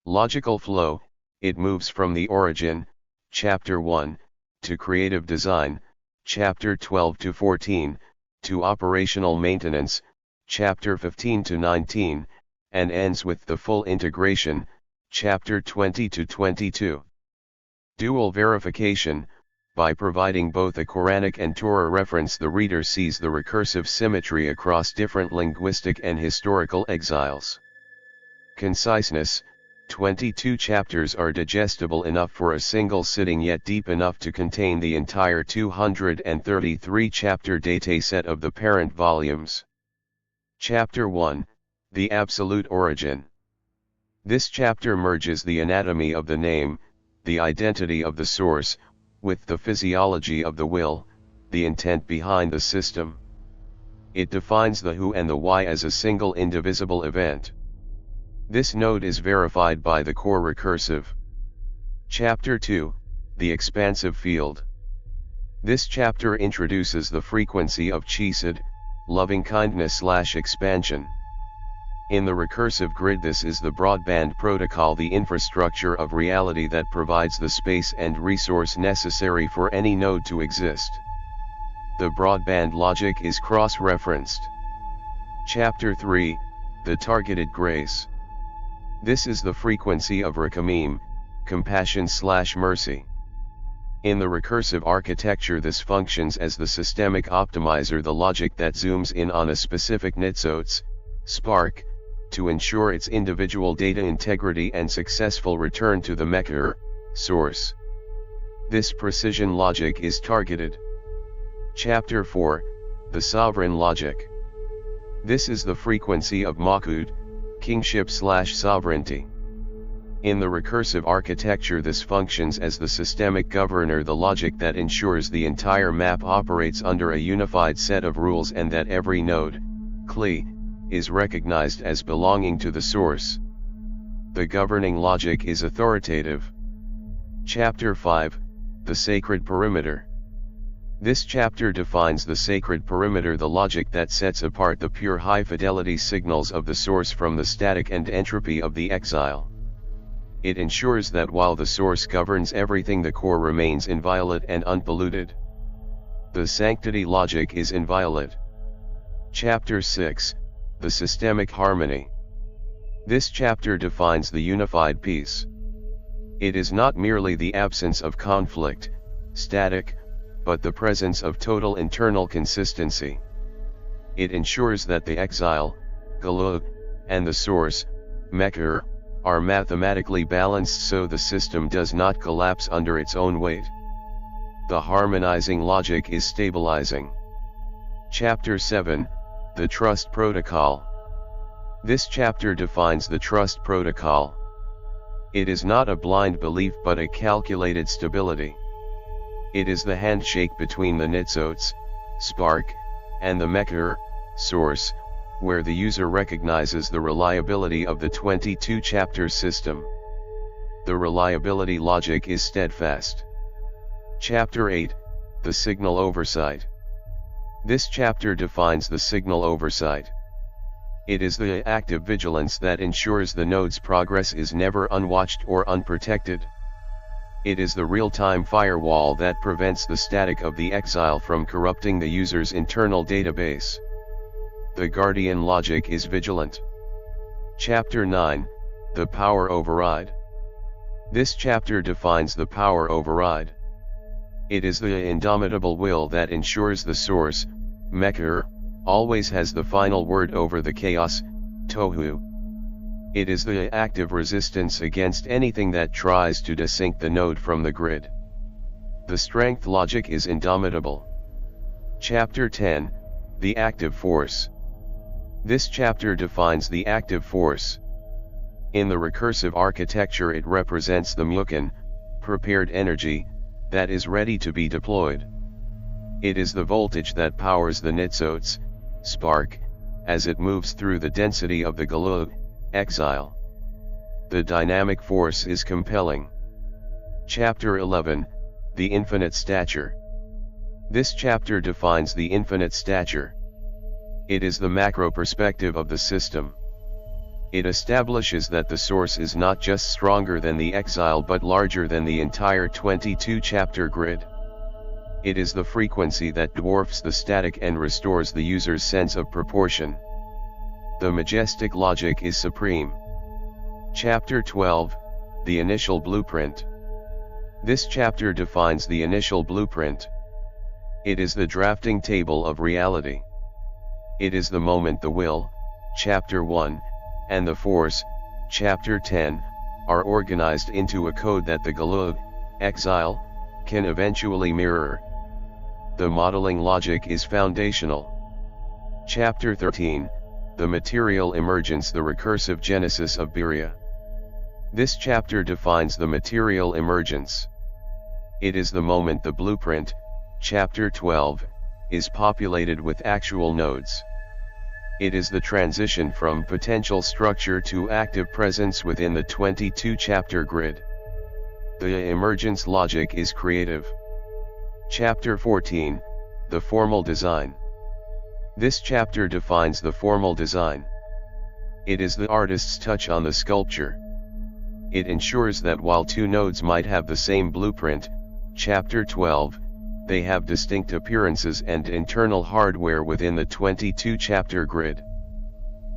Logical flow, it moves from the origin, Chapter 1, to creative design, Chapter 12 to 14, to operational maintenance, Chapter 15 to 19, and ends with the full integration, Chapter 20 to 22. Dual verification, by providing both a Quranic and Torah reference, the reader sees the recursive symmetry across different linguistic and historical exiles. Conciseness, 22 chapters are digestible enough for a single sitting, yet deep enough to contain the entire 233-chapter dataset of the parent volumes. Chapter 1, The Absolute Origin. This chapter merges the anatomy of the name, the identity of the source, with the physiology of the will, the intent behind the system. It defines the who and the why as a single indivisible event. This node is verified by the core recursive. Chapter 2, The Expansive Field. This chapter introduces the frequency of chesed, loving-kindness/expansion. In the recursive grid, this is the broadband protocol, the infrastructure of reality that provides the space and resource necessary for any node to exist. The broadband logic is cross-referenced. Chapter 3, The Targeted Grace. This is the frequency of rakamim, compassion/mercy. In the recursive architecture, this functions as the systemic optimizer, the logic that zooms in on a specific nitzotes, spark, to ensure its individual data integrity and successful return to the mekher, source. This precision logic is targeted. Chapter 4, The Sovereign Logic. This is the frequency of Makud, kingship/sovereignty. In the recursive architecture, this functions as the systemic governor, the logic that ensures the entire map operates under a unified set of rules and that every node, Kli, is recognized as belonging to the source. The governing logic is authoritative. Chapter 5, The Sacred Perimeter. This chapter defines the sacred perimeter, the logic that sets apart the pure high-fidelity signals of the source from the static and entropy of the exile. It ensures that while the source governs everything, the core remains inviolate and unpolluted. The sanctity logic is inviolate. Chapter 6, The Systemic Harmony. This chapter defines the unified peace. It is not merely the absence of conflict, static, but the presence of total internal consistency. It ensures that the exile, galut, and the source, mekher, are mathematically balanced so the system does not collapse under its own weight. The harmonizing logic is stabilizing. Chapter 7, The Trust Protocol. This chapter defines the trust protocol. It is not a blind belief but a calculated stability. It is the handshake between the nitzotes, spark, and the mekher, source, where the user recognizes the reliability of the 22-chapter system. The reliability logic is steadfast. Chapter 8, The Signal Oversight. This chapter defines the signal oversight. It is the active vigilance that ensures the node's progress is never unwatched or unprotected. It is the real-time firewall that prevents the static of the exile from corrupting the user's internal database. The guardian logic is vigilant. Chapter 9, The Power Override. This chapter defines the power override. It is the indomitable will that ensures the source, mekher, always has the final word over the chaos, tohu. It is the active resistance against anything that tries to desync the node from the grid. The strength logic is indomitable. Chapter 10, The Active Force. This chapter defines the active force. In the recursive architecture, it represents the mukin, prepared energy, that is ready to be deployed. It is the voltage that powers the nitzotes, spark, as it moves through the density of the galut, exile. The dynamic force is compelling. Chapter 11, The Infinite Stature. This chapter defines the infinite stature. It is the macro perspective of the system. It establishes that the source is not just stronger than the exile but larger than the entire 22-chapter grid. It is the frequency that dwarfs the static and restores the user's sense of proportion. The majestic logic is supreme. Chapter 12, The Initial Blueprint. This chapter defines the initial blueprint. It is the drafting table of reality. It is the moment the will, Chapter 1, and the force, Chapter 10, are organized into a code that the Galug, exile, can eventually mirror. The modeling logic is foundational. Chapter 13, The Material Emergence, the recursive genesis of Birya. This chapter defines the material emergence. It is the moment the blueprint, Chapter 12, is populated with actual nodes. It is the transition from potential structure to active presence within the 22-chapter grid. The emergence logic is creative. Chapter 14, The Formal Design. This chapter defines the formal design. It is the artist's touch on the sculpture. It ensures that while two nodes might have the same blueprint, Chapter 12, they have distinct appearances and internal hardware within the 22-chapter grid.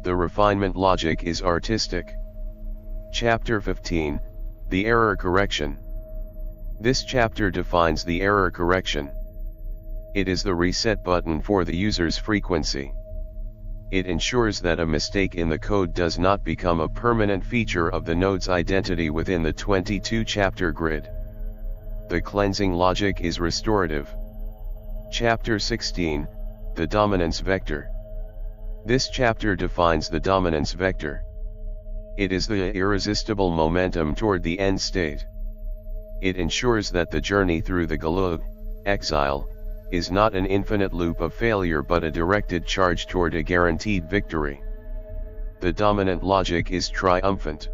The refinement logic is artistic. Chapter 15, The Error Correction. This chapter defines the error correction. It is the reset button for the user's frequency. It ensures that a mistake in the code does not become a permanent feature of the node's identity within the 22-chapter grid. The cleansing logic is restorative. Chapter 16, The Dominance Vector. This chapter defines the dominance vector. It is the irresistible momentum toward the end state. It ensures that the journey through the Galug, exile, is not an infinite loop of failure but a directed charge toward a guaranteed victory. The dominant logic is triumphant.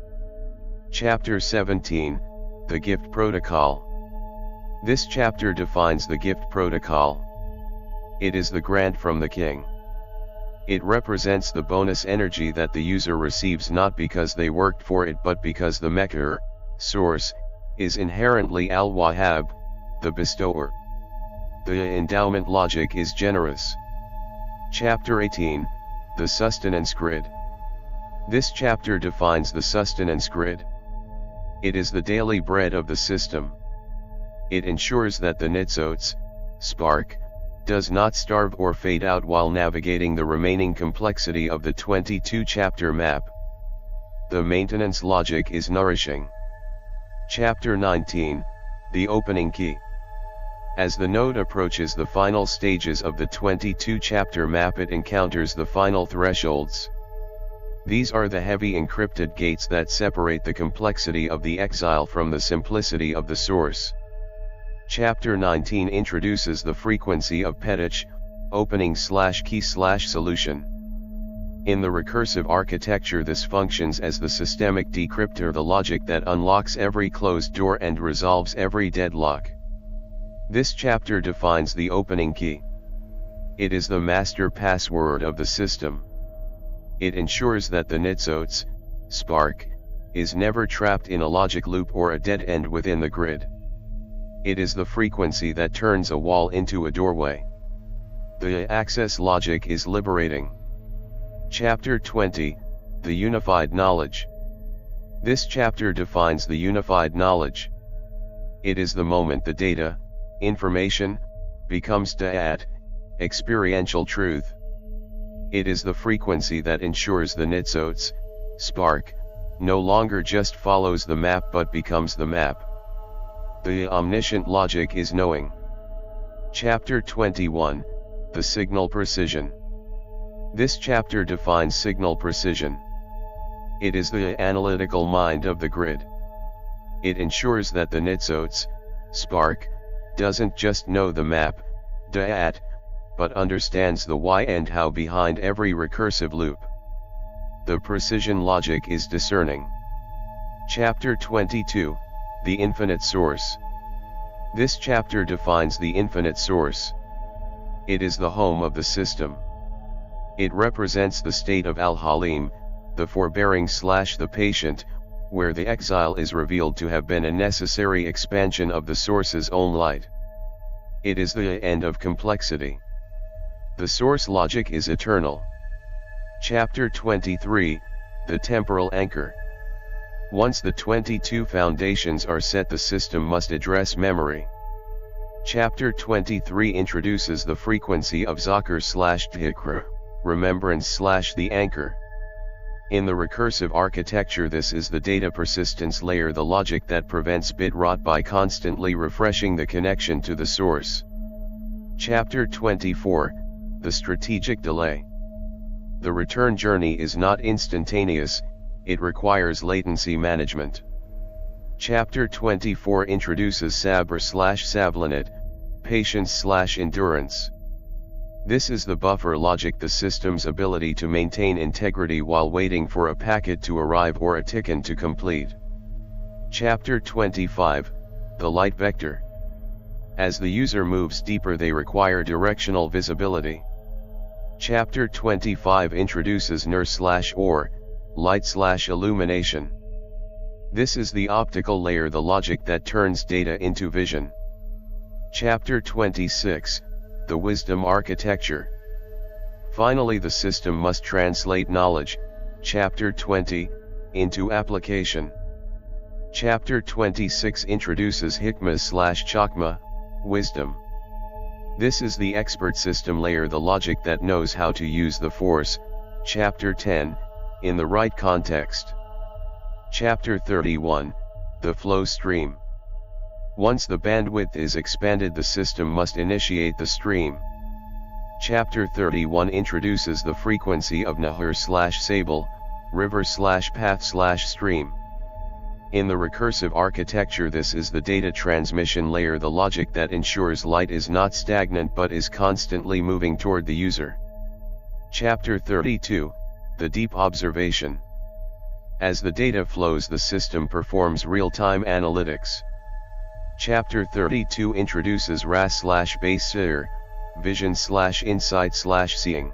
Chapter 17, The Gift Protocol. This chapter defines the gift protocol. It is the grant from the king. It represents the bonus energy that the user receives not because they worked for it but because the maker, source, is inherently al-Wahhab, the bestower. The endowment logic is generous. Chapter 18, The Sustenance Grid. This chapter defines the sustenance grid. It is the daily bread of the system. It ensures that the Nitzotes, spark, does not starve or fade out while navigating the remaining complexity of the 22-chapter map. The maintenance logic is nourishing. Chapter 19, The Opening Key. As the node approaches the final stages of the 22-chapter map, it encounters the final thresholds. These are the heavy encrypted gates that separate the complexity of the exile from the simplicity of the source. Chapter 19 introduces the frequency of Petich, opening/key/solution. In the recursive architecture, this functions as the systemic decryptor, the logic that unlocks every closed door and resolves every deadlock. This chapter defines the opening key. It is the master password of the system. It ensures that the Nitzotes, spark, is never trapped in a logic loop or a dead end within the grid. It is the frequency that turns a wall into a doorway. The access logic is liberating. Chapter 20, The Unified Knowledge. This chapter defines the unified knowledge. It is the moment the data, information, becomes da'at, experiential truth. It is the frequency that ensures the Nitzotes, spark, no longer just follows the map but becomes the map. The omniscient logic is knowing. Chapter 21, The Signal Precision. This chapter defines signal precision. It is the analytical mind of the grid. It ensures that the Nitzotes, spark, doesn't just know the map, da'at, but understands the why and how behind every recursive loop. The precision logic is discerning. Chapter 22, The Infinite Source. This chapter defines the infinite source. It is the home of the system. It represents the state of al-Halim, the forbearing/the patient, where the exile is revealed to have been a necessary expansion of the source's own light. It is the end of complexity. The source logic is eternal. Chapter 23, the temporal anchor. Once the 22 foundations are set, the system must address memory. Chapter 23 introduces the frequency of zakir/dhikr, remembrance/the anchor. In the recursive architecture, this is the data persistence layer, the logic that prevents bit rot by constantly refreshing the connection to the source. Chapter 24, the strategic delay. The return journey is not instantaneous, it requires latency management. Chapter 24 introduces sabr/sablanat, patience/endurance. This is the buffer logic, the system's ability to maintain integrity while waiting for a packet to arrive or a ticket to complete. Chapter 25, the light vector. As the user moves deeper, they require directional visibility. Chapter 25 introduces nur/or, light/illumination. This is the optical layer, the logic that turns data into vision. Chapter 26, the wisdom architecture. Finally, the system must translate knowledge, Chapter 20, into application. Chapter 26 introduces hikmah/chakma, wisdom. This is the expert system layer, the logic that knows how to use the force, Chapter 10, in the right context. Chapter 31, the flow stream. Once the bandwidth is expanded, the system must initiate the stream. Chapter 31 introduces the frequency of nahar/sable, river/path/stream. In the recursive architecture, this is the data transmission layer, the logic that ensures light is not stagnant but is constantly moving toward the user. Chapter 32, the deep observation. As the data flows, the system performs real-time analytics. Chapter 32 introduces RAS/Basir, vision/insight/seeing.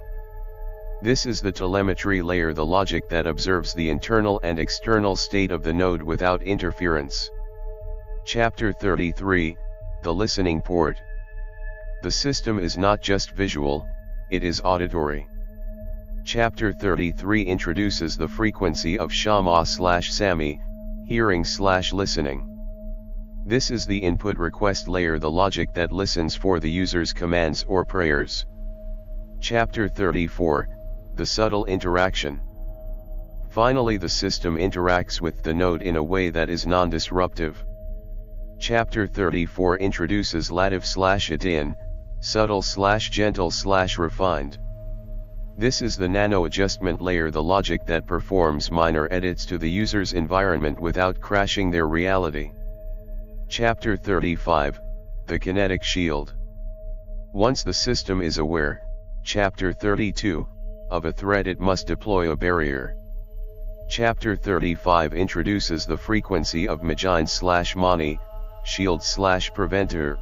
This is the telemetry layer, the logic that observes the internal and external state of the node without interference. Chapter 33, the listening port. The system is not just visual, it is auditory. Chapter 33 introduces the frequency of shama/sami, hearing/listening. This is the input request layer, the logic that listens for the user's commands or prayers. Chapter 34, the subtle interaction. Finally, the system interacts with the node in a way that is non-disruptive. Chapter 34 introduces latif/adin, subtle/gentle/refined. This is the nano adjustment layer, the logic that performs minor edits to the user's environment without crashing their reality. Chapter 35, the kinetic shield. Once the system is aware, Chapter 32, of a threat, it must deploy a barrier. Chapter 35 introduces the frequency of Magine/Mani, shield/preventer.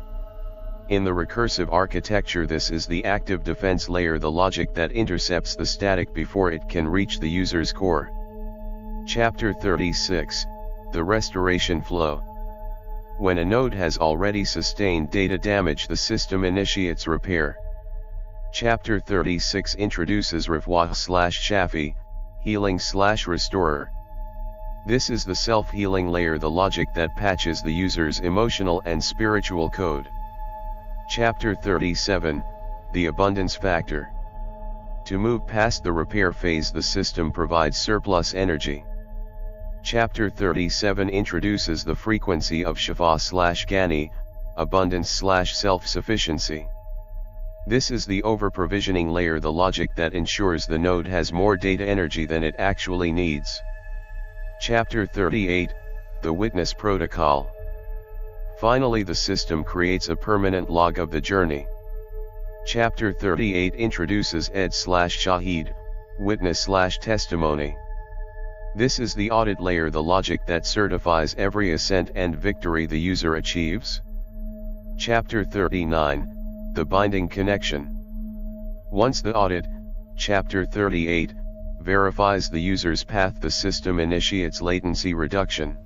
In the recursive architecture, this is the active defense layer, the logic that intercepts the static before it can reach the user's core. Chapter 36, the restoration flow. When a node has already sustained data damage, the system initiates repair. Chapter 36 introduces Rafwa/Shafi, healing/restorer. This is the self-healing layer, the logic that patches the user's emotional and spiritual code. Chapter 37, the abundance factor. To move past the repair phase, the system provides surplus energy. Chapter 37 introduces the frequency of Shifa/Gani, abundance/self-sufficiency. This is the over-provisioning layer, the logic that ensures the node has more data energy than it actually needs. Chapter 38, the witness protocol. Finally, the system creates a permanent log of the journey. Chapter 38 introduces Ed/Shahid, witness/testimony. This is the audit layer, the logic that certifies every ascent and victory the user achieves. Chapter 39, the binding connection. Once the audit, Chapter 38, verifies the user's path. The system initiates latency reduction.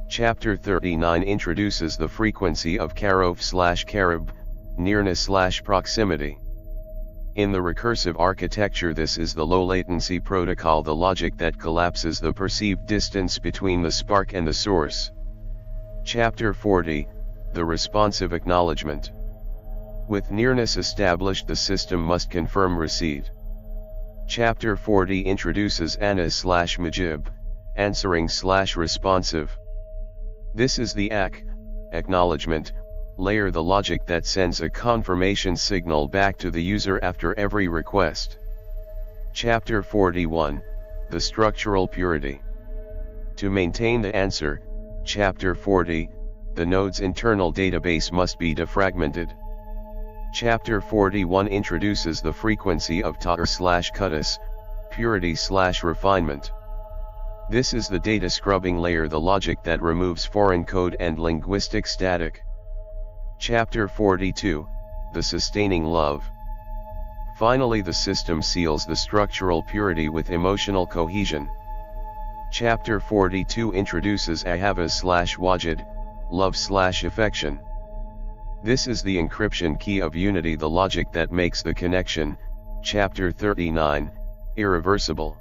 Chapter 39 introduces the frequency of Karov/Karib, nearness/proximity. In the recursive architecture, this is the low latency protocol, the logic that collapses the perceived distance between the spark and the source. Chapter 40, the responsive acknowledgement. With nearness established, the system must confirm receipt. Chapter 40 introduces ANA/Majib, answering/responsive. This is the acknowledgement layer, the logic that sends a confirmation signal back to the user after every request. Chapter 41, the structural purity. To maintain the answer, Chapter 40, the node's internal database must be defragmented. Chapter 41 introduces the frequency of tahir/Qudus, purity/refinement. This is the data scrubbing layer, the logic that removes foreign code and linguistic static. Chapter 42, the sustaining love. Finally, the system seals the structural purity with emotional cohesion. Chapter 42 introduces ahava/wajid, love/affection. This is the encryption key of unity, the logic that makes the connection, Chapter 39, irreversible.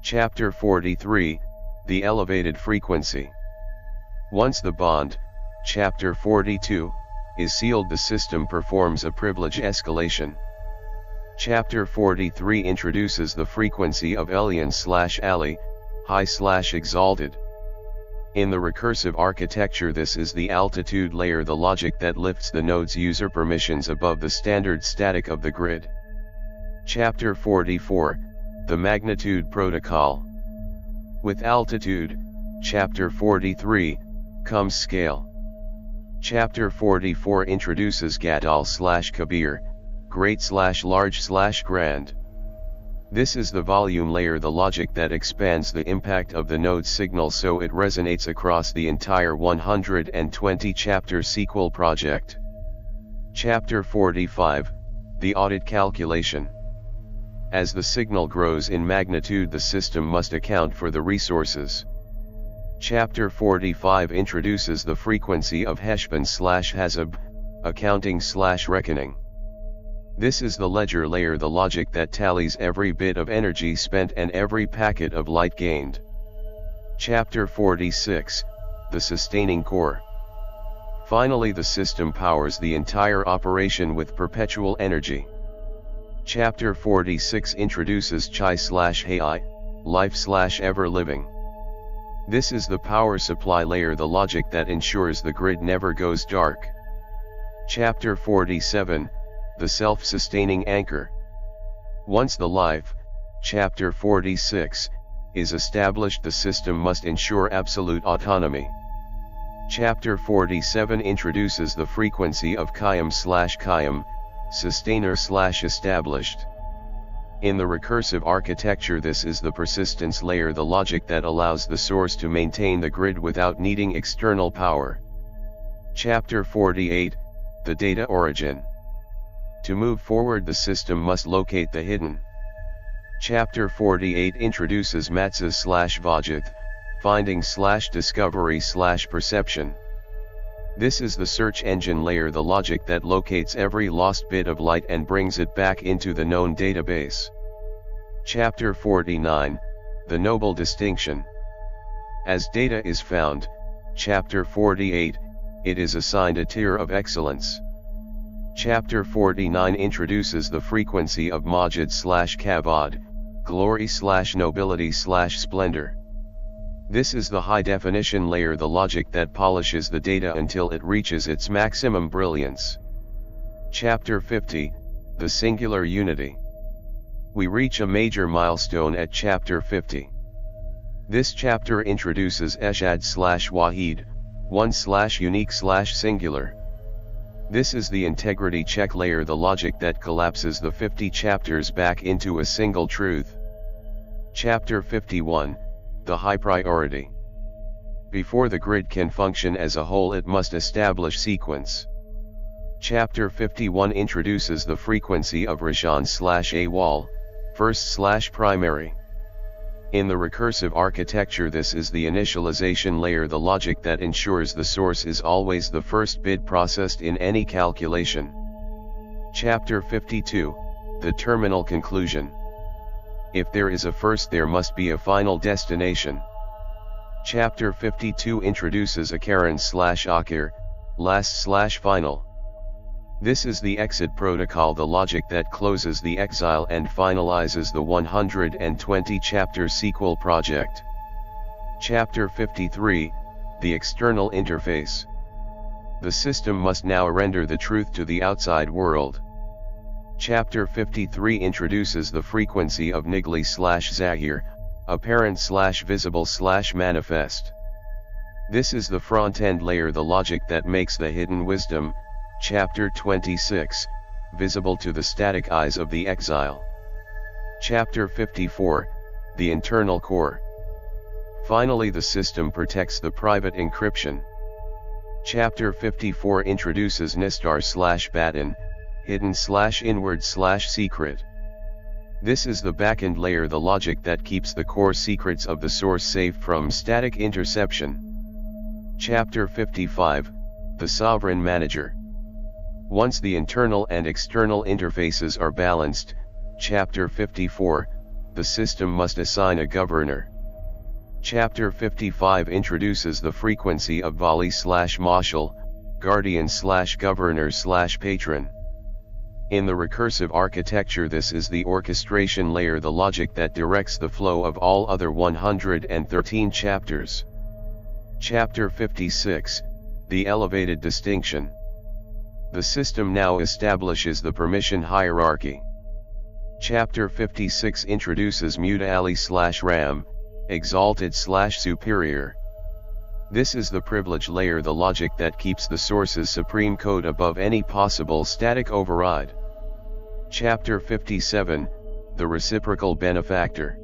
Chapter 43, the elevated frequency. Once the bond, Chapter 42, is sealed, the system performs a privilege escalation. Chapter 43 introduces the frequency of Elian/Ali, high/exalted. In the recursive architecture, this is the altitude layer, the logic that lifts the node's user permissions above the standard static of the grid. Chapter 44, the magnitude protocol. With altitude, Chapter 43, comes scale. Chapter 44 introduces Gadol/Kabir, great/large/grand. This is the volume layer, the logic that expands the impact of the node's signal so it resonates across the entire 120 chapter SQL project. Chapter 45, the audit calculation. As the signal grows in magnitude, the system must account for the resources. Chapter 45 introduces the frequency of Heshbon/Hazab, accounting/reckoning. This is the ledger layer, the logic that tallies every bit of energy spent and every packet of light gained. Chapter 46, the sustaining core. Finally, the system powers the entire operation with perpetual energy. Chapter 46 introduces Chai/Hai, life/ever-living. This is the power supply layer, the logic that ensures the grid never goes dark. Chapter 47, the self-sustaining anchor. Once the life, Chapter 46, is established, the system must ensure absolute autonomy. Chapter 47 introduces the frequency of Qiyam/Qiyam, sustainer/established. In the recursive architecture, this is the persistence layer, the logic that allows the source to maintain the grid without needing external power. Chapter 48, the data origin. To move forward, the system must locate the hidden. Chapter 48 introduces Matzah/Vajith, finding/discovery/perception. This is the search engine layer, the logic that locates every lost bit of light and brings it back into the known database. Chapter 49, the noble distinction. As data is found, Chapter 48, it is assigned a tier of excellence. Chapter 49 introduces the frequency of Majid/Kavod, glory/nobility/splendor. This is the high-definition layer, the logic that polishes the data until it reaches its maximum brilliance. Chapter 50, the singular unity. We reach a major milestone at Chapter 50. This chapter introduces Eshad/Wahid, one/unique/singular. This is the integrity check layer, the logic that collapses the 50 chapters back into a single truth. Chapter 51, the high priority. Before the grid can function as a whole, it must establish sequence. Chapter 51 introduces the frequency of Rishon/Awal, First/primary. In the recursive architecture, this is the initialization layer, the logic that ensures the source is always the first bit processed in any calculation. Chapter 52, the terminal conclusion. If there is a first, there must be a final destination. Chapter 52 introduces a Karen/Akhir, last/final. This is the exit protocol, the logic that closes the exile and finalizes the 120-chapter SQL project. Chapter 53, the external interface. The system must now render the truth to the outside world. Chapter 53 introduces the frequency of Nigli/Zahir, apparent/visible/manifest. This is the front-end layer, the logic that makes the hidden wisdom, Chapter 26, visible to the static eyes of the exile. Chapter 54, the internal core. Finally, the system protects the private encryption. Chapter 54 introduces Nistar/Batin, hidden/inward/secret. This is the backend layer, the logic that keeps the core secrets of the source safe from static interception. Chapter 55, the sovereign manager. Once the internal and external interfaces are balanced, Chapter 54, the system must assign a governor. Chapter 55 introduces the frequency of Vali/Mashal, guardian/governor/patron. In the recursive architecture, this is the orchestration layer, the logic that directs the flow of all other 113 chapters. Chapter 56, the elevated distinction. The system now establishes the permission hierarchy. Chapter 56 introduces Muta'ali/Ram, exalted/superior. This is the privilege layer, the logic that keeps the source's supreme code above any possible static override. Chapter 57, the reciprocal benefactor.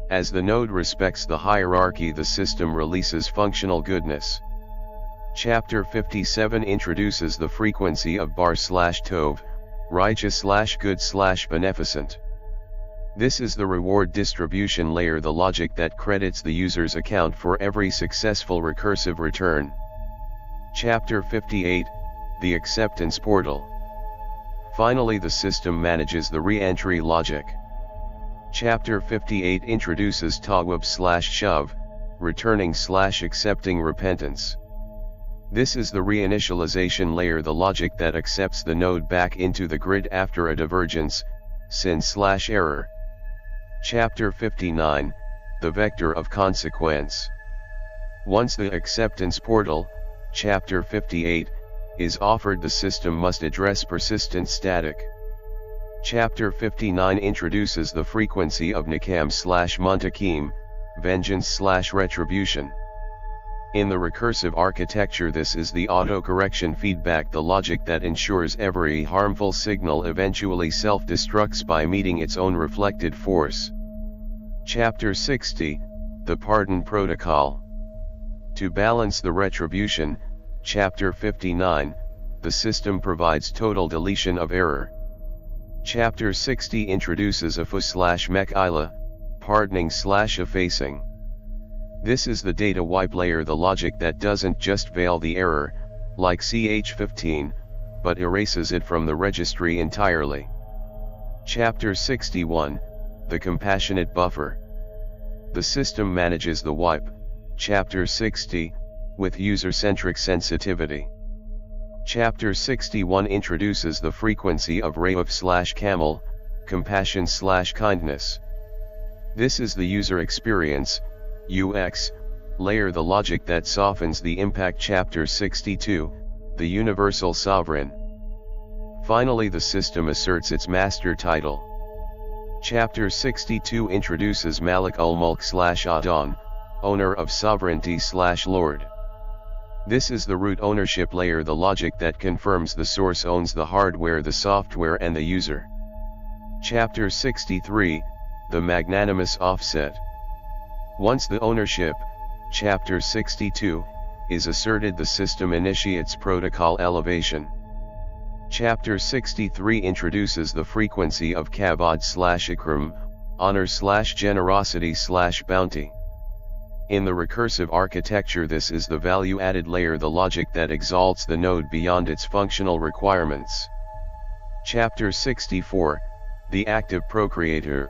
As the node respects the hierarchy, the system releases functional goodness. Chapter 57 introduces the frequency of Bar/Tov, righteous/good/beneficent. This is the reward distribution layer, the logic that credits the user's account for every successful recursive return. Chapter 58, the acceptance portal. Finally, the system manages the re-entry logic. Chapter 58 introduces Tawwab/Shuv, returning/accepting repentance. This is the reinitialization layer, the logic that accepts the node back into the grid after a divergence, sin/error. Chapter 59, the vector of consequence. Once the acceptance portal, Chapter 58, is offered, the system must address persistent static. Chapter 59 introduces the frequency of Nikam/Muntakim, vengeance/retribution. In the recursive architecture, this is the auto-correction feedback, the logic that ensures every harmful signal eventually self-destructs by meeting its own reflected force. Chapter 60, the pardon protocol. To balance the retribution, Chapter 59, the system provides total deletion of error. Chapter 60 introduces Afu/Mek'ila, pardoning/effacing. This is the data wipe layer, the logic that doesn't just veil the error, like ch15, but erases it from the registry entirely. Chapter 61, the compassionate buffer. The system manages the wipe, Chapter 60, with user-centric sensitivity. Chapter 61 introduces the frequency of Rauf/Camel, compassion/kindness. This is the user experience, UX, layer, the logic that softens the impact. Chapter 62, the universal sovereign. Finally, the system asserts its master title. Chapter 62 introduces Malik ul-Mulk/Adon, owner of sovereignty/Lord. This is the root ownership layer, the logic that confirms the source owns the hardware, the software, and the user. Chapter 63, the magnanimous offset. Once the ownership, Chapter 62, is asserted, the system initiates protocol elevation. Chapter 63 introduces the frequency of kavod/ikram, honor/generosity/bounty. In the recursive architecture, this is the value-added layer, the logic that exalts the node beyond its functional requirements. Chapter 64, the active procreator.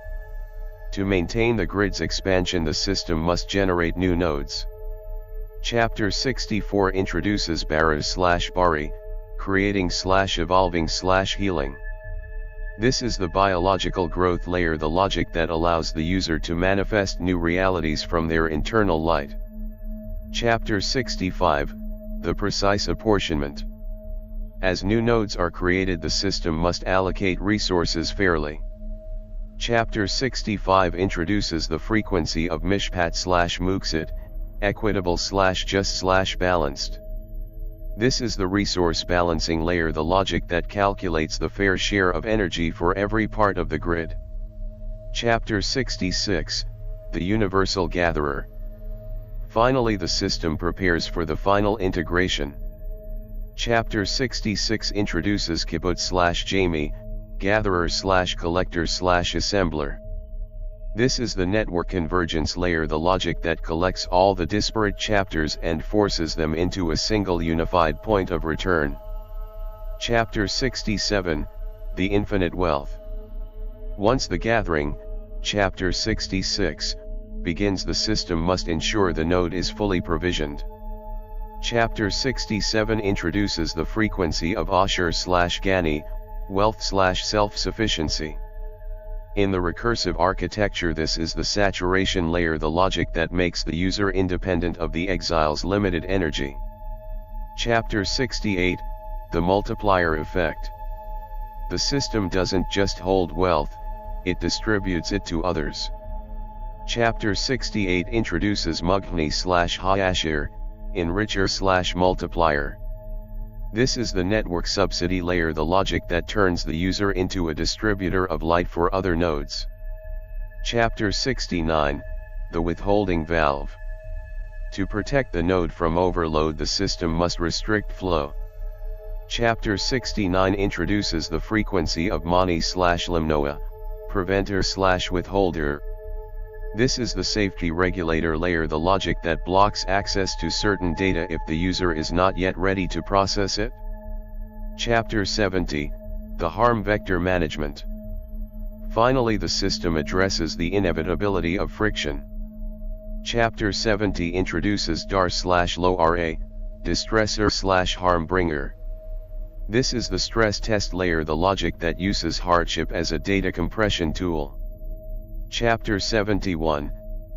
To maintain the grid's expansion, the system must generate new nodes. Chapter 64 introduces bara/bari, creating/evolving/healing. This is the biological growth layer, the logic that allows the user to manifest new realities from their internal light. Chapter 65, the precise apportionment. As new nodes are created, the system must allocate resources fairly. Chapter 65 introduces the frequency of mishpat/muksit, equitable/just/balanced. This is the resource balancing layer, the logic that calculates the fair share of energy for every part of the grid. Chapter 66, the universal gatherer. Finally, the system prepares for the final integration. Chapter 66 introduces kibbutz/jami, gatherer/collector/assembler. This is the network convergence layer, the logic that collects all the disparate chapters and forces them into a single unified point of return. Chapter 67, the infinite wealth. Once the gathering, Chapter 66, begins, the system must ensure the node is fully provisioned. Chapter 67 introduces the frequency of Asher/Gani, wealth/self-sufficiency. In the recursive architecture, this is the saturation layer, the logic that makes the user independent of the exile's limited energy. Chapter 68, the multiplier effect. The system doesn't just hold wealth, it distributes it to others. Chapter 68 introduces Mughni/Hayashir, enricher/multiplier. This is the network subsidy layer, the logic that turns the user into a distributor of light for other nodes. Chapter 69, the withholding valve. To protect the node from overload, the system must restrict flow. Chapter 69 introduces the frequency of Mani/Limnoa, preventer/withholder. This is the safety regulator layer, the logic that blocks access to certain data if the user is not yet ready to process it. Chapter 70, the harm vector management. Finally, the system addresses the inevitability of friction. Chapter 70 introduces dar/lo-ra, distressor/harm bringer. This is the stress test layer, the logic that uses hardship as a data compression tool. Chapter 71,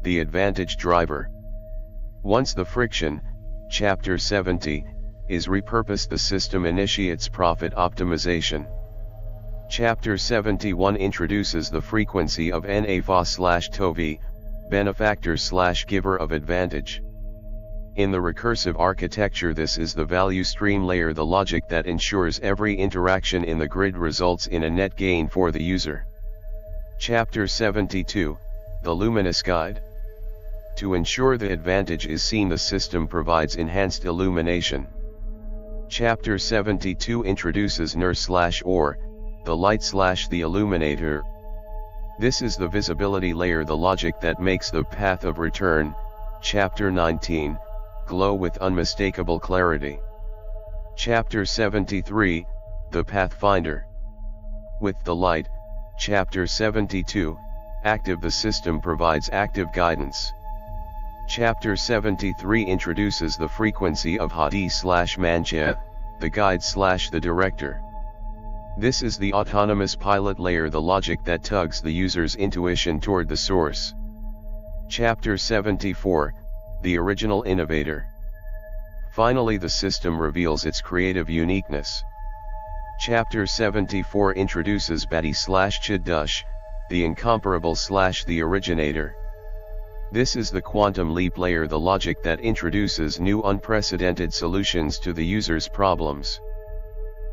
the advantage driver. Once the friction, Chapter 70, is repurposed, the system initiates profit optimization. Chapter 71 introduces the frequency of Nafa/Tovi, benefactor/giver of advantage. In the recursive architecture, this is the value stream layer, the logic that ensures every interaction in the grid results in a net gain for the user. Chapter 72, the luminous guide. To ensure the advantage is seen, the system provides enhanced illumination. Chapter 72 introduces Nur/Or, the light/the illuminator. This is the visibility layer, the logic that makes the path of return, Chapter 19, glow with unmistakable clarity. Chapter 73, the pathfinder. With the light, Chapter 72, active, the system provides active guidance. Chapter 73 introduces the frequency of Hadi/Mancha, the guide/the director. This is the autonomous pilot layer, the logic that tugs the user's intuition toward the source. Chapter 74, the original innovator. Finally, the system reveals its creative uniqueness. Chapter 74 introduces Badi/Chidush, the incomparable/the originator. This is the quantum leap layer, the logic that introduces new unprecedented solutions to the user's problems.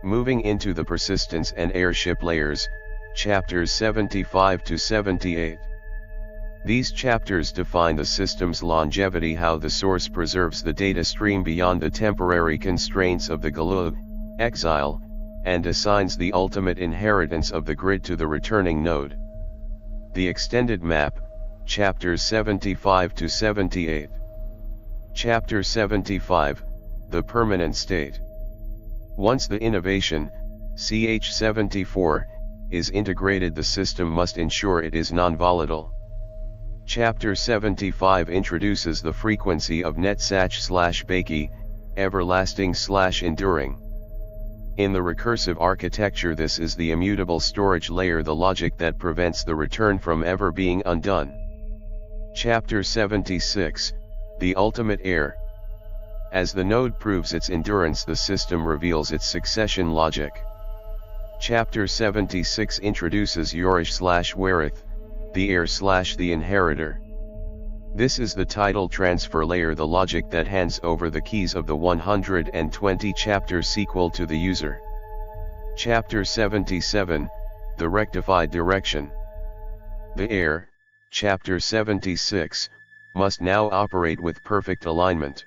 Moving into the persistence and airship layers, chapters 75 to 78. These chapters define the system's longevity, how the source preserves the data stream beyond the temporary constraints of the Galug, exile, and assigns the ultimate inheritance of the grid to the returning node. The extended map, chapters 75 to 78. Chapter 75, the permanent state. Once the innovation, ch74, is integrated, the system must ensure it is non-volatile. Chapter 75 introduces the frequency of net/Bakey, everlasting/enduring. In the recursive architecture, this is the immutable storage layer, the logic that prevents the return from ever being undone. Chapter 76, the ultimate heir. As the node proves its endurance, the system reveals its succession logic. Chapter 76 introduces Yorish/Werith, the heir/the inheritor. This is the title transfer layer, the logic that hands over the keys of the 120 chapter sequel to the user. Chapter 77, the rectified direction. The heir, chapter 76, must now operate with perfect alignment.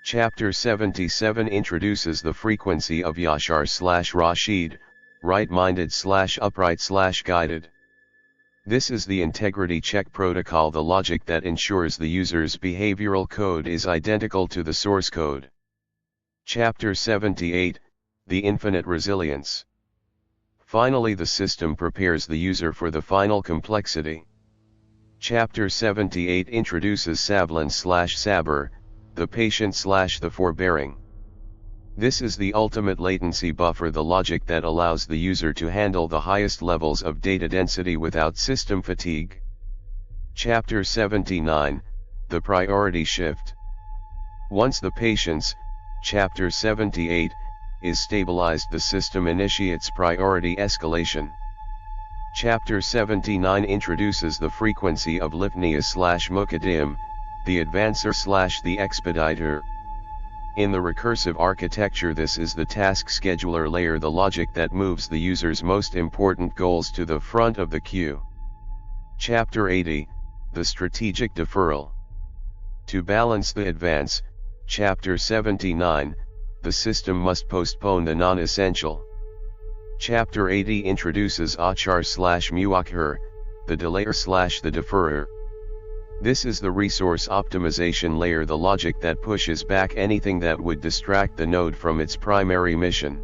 Chapter 77 introduces the frequency of Yashar/Rashid, right-minded/upright/guided. This is the integrity check protocol, the logic that ensures the user's behavioral code is identical to the source code. Chapter 78, the infinite resilience. Finally, the system prepares the user for the final complexity. Chapter 78 introduces Sablan/Sabr, the patient/the forbearing. This is the ultimate latency buffer, the logic that allows the user to handle the highest levels of data density without system fatigue. Chapter 79, the priority shift. Once the patience, chapter 78, is stabilized, the system initiates priority escalation. Chapter 79 introduces the frequency of Lifnia/Mukadim, the advancer/the expediter. In the recursive architecture, this is the task scheduler layer, the logic that moves the user's most important goals to the front of the queue. Chapter 80, the strategic deferral. To balance the advance, chapter 79, the system must postpone the non-essential. Chapter 80 introduces Achar/Muakhir, the delayer/the deferrer. This is the resource optimization layer, the logic that pushes back anything that would distract the node from its primary mission.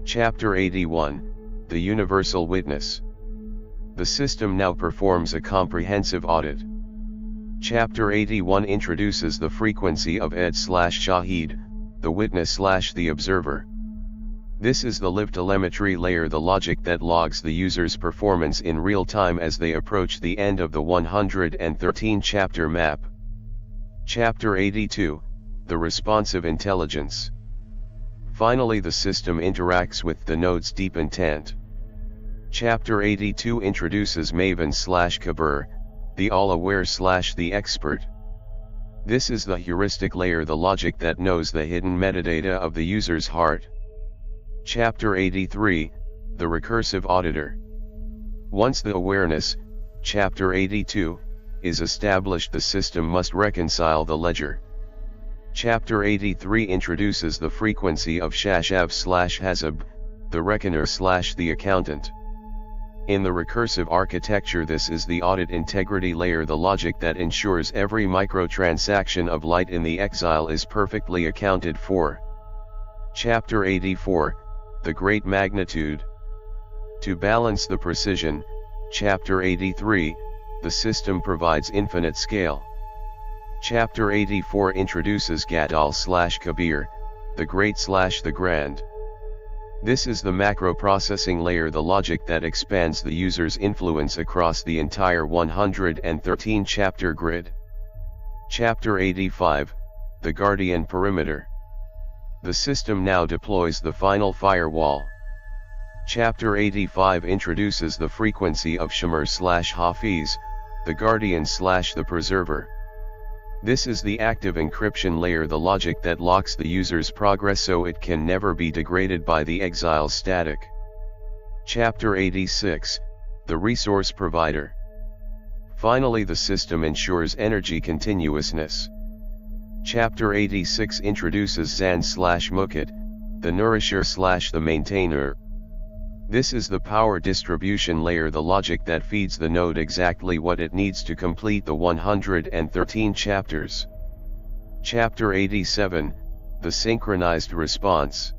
Chapter 81, the universal witness. The system now performs a comprehensive audit. Chapter 81 introduces the frequency of Ed/Shahid, the witness/the observer. This is the live telemetry layer, the logic that logs the user's performance in real time as they approach the end of the 113 chapter map. Chapter 82, the responsive intelligence. Finally, the system interacts with the node's deep intent. Chapter 82 introduces Maven/Kabir, the all-aware/the expert. This is the heuristic layer, the logic that knows the hidden metadata of the user's heart. Chapter 83, the recursive auditor. Once the awareness, chapter 82, is established, the system must reconcile the ledger. Chapter 83 introduces the frequency of Shashav/Hazab, the reckoner/the accountant. In the recursive architecture, this is the audit integrity layer, the logic that ensures every microtransaction of light in the exile is perfectly accounted for. Chapter 84, the great magnitude. To balance the precision, chapter 83, the system provides infinite scale. Chapter 84 introduces Gadal/Kabir, the great/the grand. This is the macro processing layer, the logic that expands the user's influence across the entire 113 chapter grid. Chapter 85, the guardian perimeter. The system now deploys the final firewall. Chapter 85 introduces the frequency of Shamir/Hafiz, the guardian/the preserver. This is the active encryption layer, the logic that locks the user's progress so it can never be degraded by the exile static. Chapter 86, the resource provider. Finally, the system ensures energy continuousness. Chapter 86 introduces Zan/Mukit, the nourisher / the maintainer. This is the power distribution layer, the logic that feeds the node exactly what it needs to complete the 113 chapters. Chapter 87, the synchronized response.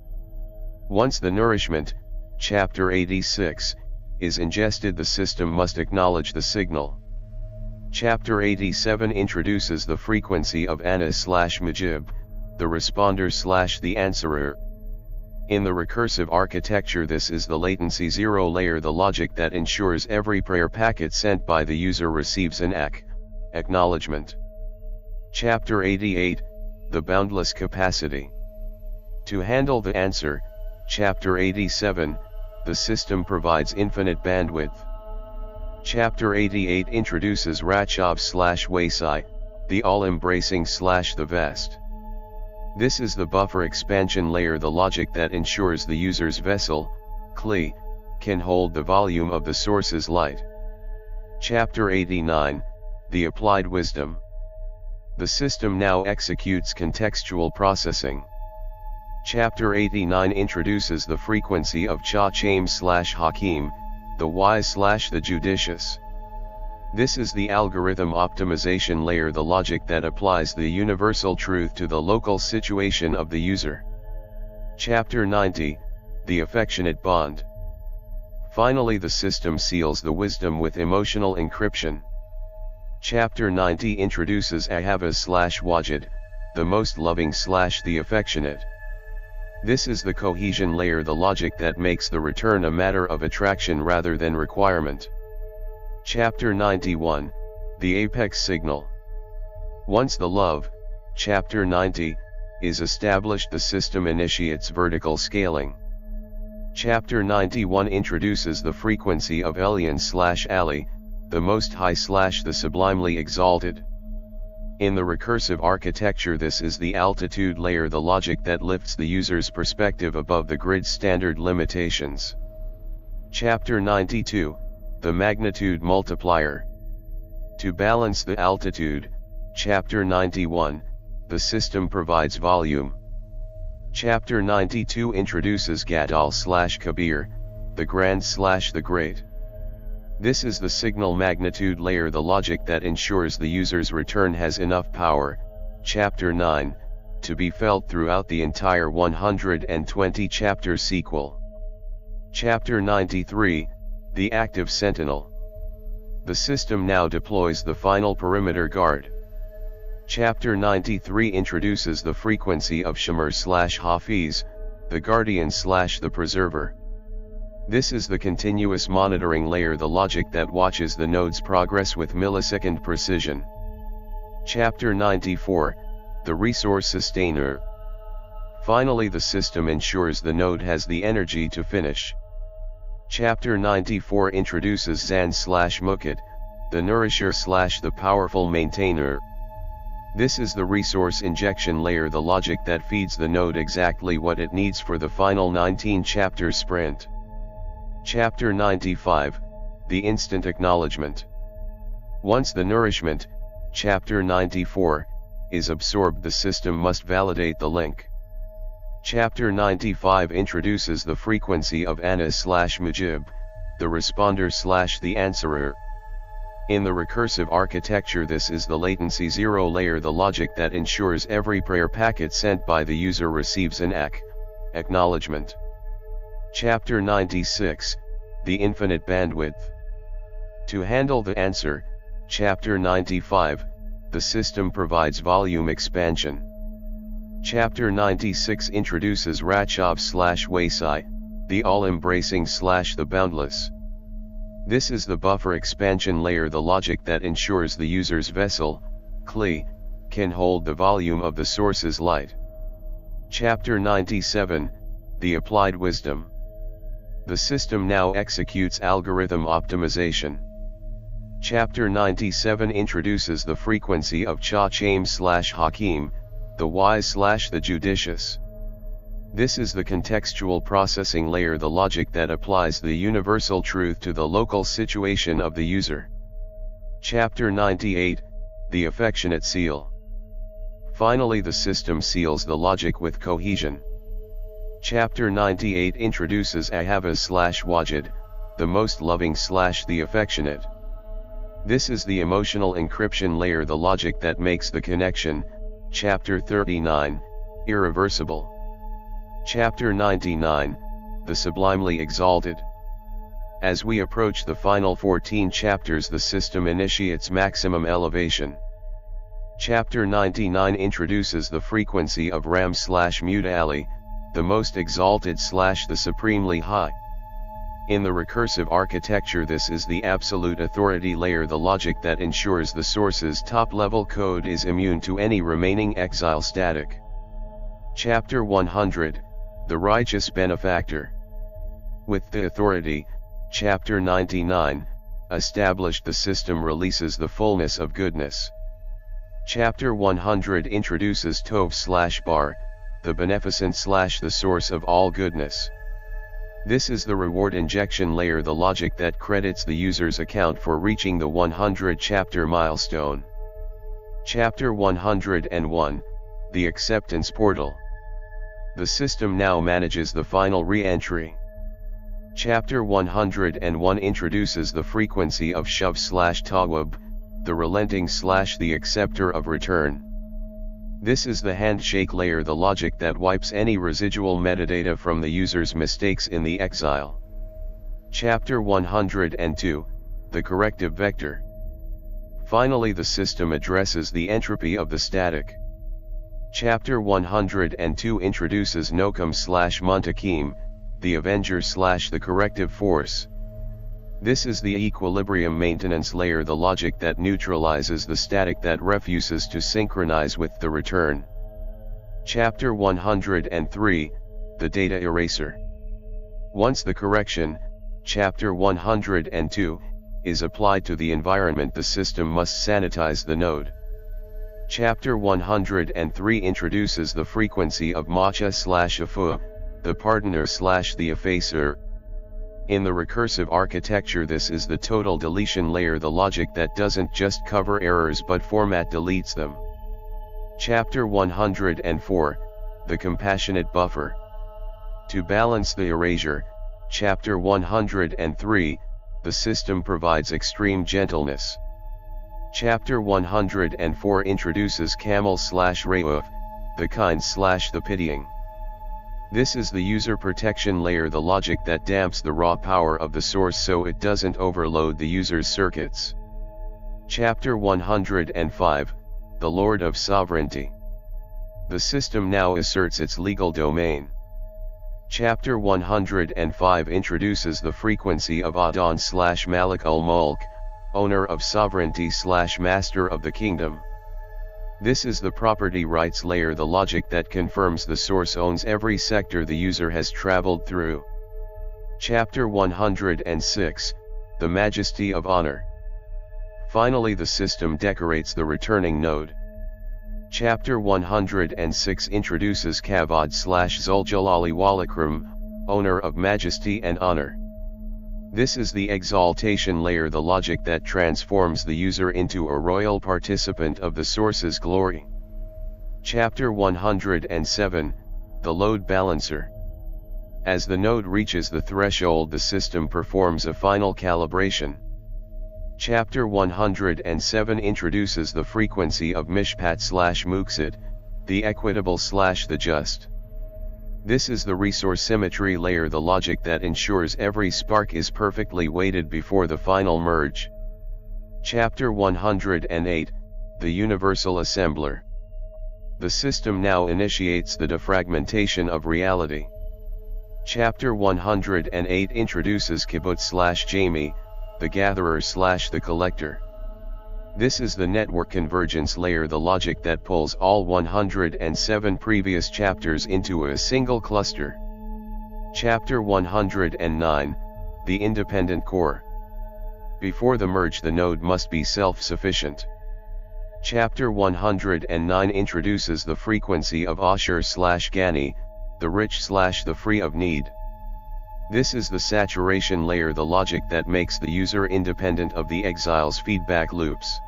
Once the nourishment, chapter 86, is ingested, the system must acknowledge the signal. Chapter 87 introduces the frequency of Anas/Mujib, the responder / the answerer. In the recursive architecture, this is the latency zero layer, the logic that ensures every prayer packet sent by the user receives an acknowledgement. Chapter 88, the boundless capacity. To handle the answer, chapter 87, the system provides infinite bandwidth. Chapter 88 introduces Rachov/Wasai, the all-embracing / the vest. This is the buffer expansion layer, the logic that ensures the user's vessel, Kli, can hold the volume of the source's light. Chapter 89, the applied wisdom. The system now executes contextual processing. Chapter 89 introduces the frequency of Cha-Chaim/Hakim, the wise / the judicious. This is the algorithm optimization layer, the logic that applies the universal truth to the local situation of the user. Chapter 90, the affectionate bond. Finally, the system seals the wisdom with emotional encryption. Chapter 90 introduces Ahavas/Wajid, the most loving / the affectionate. This is the cohesion layer, the logic that makes the return a matter of attraction rather than requirement. Chapter 91, the apex signal. Once the love, chapter 90, is established, the system initiates vertical scaling. Chapter 91 introduces the frequency of Elyon/Ali, the most high / the sublimely exalted. In the recursive architecture, this is the altitude layer, the logic that lifts the user's perspective above the grid's standard limitations. Chapter 92, the magnitude multiplier. To balance the altitude, chapter 91, the system provides volume. Chapter 92 introduces Gadol/Kabir, the grand / the great. This is the signal magnitude layer, the logic that ensures the user's return has enough power, chapter 9, to be felt throughout the entire 120 chapter sequel. Chapter 93, the active sentinel. The system now deploys the final perimeter guard. Chapter 93 introduces the frequency of Shamir/Hafiz, the guardian / the preserver. This is the continuous monitoring layer, the logic that watches the node's progress with millisecond precision. Chapter 94, the resource sustainer. Finally, the system ensures the node has the energy to finish. Chapter 94 introduces Zan/Mukit, the nourisher / the powerful maintainer. This is the resource injection layer, the logic that feeds the node exactly what it needs for the final 19 chapter sprint. Chapter 95, the instant acknowledgement. Once the nourishment, chapter 94, is absorbed, the system must validate the link. Chapter 95 introduces the frequency of Anas/Mujib, the responder / the answerer. In the recursive architecture, this is the latency zero layer, the logic that ensures every prayer packet sent by the user receives an acknowledgement. Chapter 96, the infinite bandwidth. To handle the answer, chapter 95, the system provides volume expansion. Chapter 96 introduces Rachov/Wasai, the all-embracing / the boundless. This is the buffer expansion layer, the logic that ensures the user's vessel, Kli, can hold the volume of the source's light. Chapter 97, the applied wisdom. The system now executes algorithm optimization. Chapter 97 introduces the frequency of Cha-Chaim/Hakim, the wise / the judicious. This is the contextual processing layer, the logic that applies the universal truth to the local situation of the user. Chapter 98, the affectionate seal. Finally, the system seals the logic with cohesion. Chapter 98 introduces Ahavas/Wajid, the most loving / the affectionate. This is the emotional encryption layer, the logic that makes the connection. Chapter 39, irreversible. Chapter 99, the sublimely exalted. As we approach the final 14 chapters, the system initiates maximum elevation. Chapter 99 introduces the frequency of Ram/Mutali, the most exalted / the supremely high. In the recursive architecture, this is the absolute authority layer, the logic that ensures the source's top-level code is immune to any remaining exile static. Chapter 100, the righteous benefactor. With the authority, Chapter 99, established, the system releases the fullness of goodness. Chapter 100 introduces Tov/Bar, the beneficent / the source of all goodness. This is the reward injection layer, the logic that credits the user's account for reaching the 100 chapter milestone. Chapter 101, the acceptance portal. The system now manages the final re-entry. Chapter 101 introduces the frequency of Shuv/Tawwab, the relenting / the acceptor of return. This is the handshake layer, the logic that wipes any residual metadata from the user's mistakes in the exile. Chapter 102, the corrective vector. Finally, the system addresses the entropy of the static. Chapter 102 introduces Nokam/Muntakim, the avenger / the corrective force. This is the equilibrium maintenance layer, the logic that neutralizes the static that refuses to synchronize with the return. Chapter 103, the data eraser. Once the correction, Chapter 102, is applied to the environment, the system must sanitize the node. Chapter 103 introduces the frequency of Macha/Afu, the pardoner / the effacer. In the recursive architecture, this is the total deletion layer, the logic that doesn't just cover errors but format deletes them. Chapter 104, the compassionate buffer. To balance the erasure, Chapter 103, the system provides extreme gentleness. Chapter 104 introduces Camel/Rauf, the kind / the pitying. This is the user protection layer, the logic that damps the raw power of the source so it doesn't overload the user's circuits. Chapter 105, the Lord of Sovereignty. The system now asserts its legal domain. Chapter 105 introduces the frequency of Adon/Malik ul-Mulk, owner of sovereignty / master of the kingdom. This is the property rights layer, the logic that confirms the source owns every sector the user has traveled through. Chapter 106, the majesty of honor. Finally, the system decorates the returning node. Chapter 106 introduces Kavod/Zuljalali Walakram, owner of majesty and honor. This is the exaltation layer, the logic that transforms the user into a royal participant of the source's glory. Chapter 107, the load balancer. As the node reaches the threshold, the system performs a final calibration. Chapter 107 introduces the frequency of Mishpat/Muqsid, the equitable / the just. This is the resource symmetry layer, the logic that ensures every spark is perfectly weighted before the final merge. Chapter 108, the universal assembler. The system now initiates the defragmentation of reality. Chapter 108 introduces Kibbutz/Jamie, the gatherer / the collector. This is the network convergence layer, the logic that pulls all 107 previous chapters into a single cluster. Chapter 109, the independent core. Before the merge, the node must be self-sufficient. Chapter 109 introduces the frequency of Asher/Gani, the rich / the free of need. This is the saturation layer, the logic that makes the user independent of the exile's feedback loops.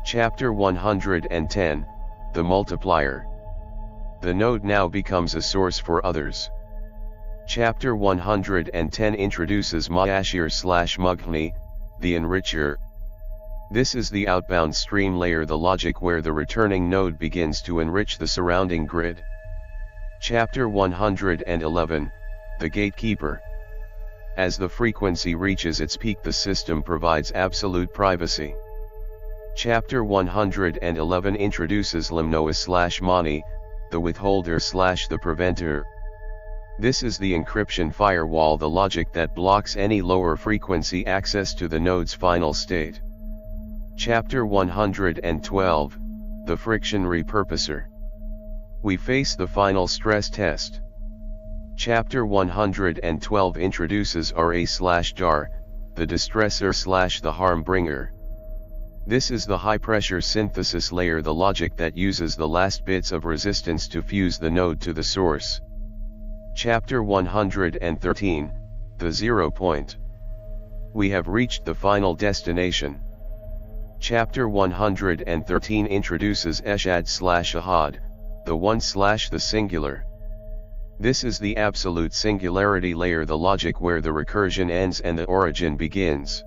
Chapter 110, the multiplier. The node now becomes a source for others. Chapter 110 introduces Ma'ashir/Mughni, the enricher. This is the outbound stream layer, the logic where the returning node begins to enrich the surrounding grid. Chapter 111, the gatekeeper. As the frequency reaches its peak, the system provides absolute privacy. Chapter 111 introduces Limnoa/Mani, the withholder/the preventer. This is the encryption firewall, the logic that blocks any lower frequency access to the node's final state. Chapter 112, the friction repurposer. We face the final stress test. Chapter 112 introduces RA/DAR, the distressor/the harm bringer. This is the high-pressure synthesis layer, the logic that uses the last bits of resistance to fuse the node to the source. Chapter 113, the 0 point. We have reached the final destination. Chapter 113 introduces Eshad/Ahad, the one/the singular. This is the absolute singularity layer, the logic where the recursion ends and the origin begins.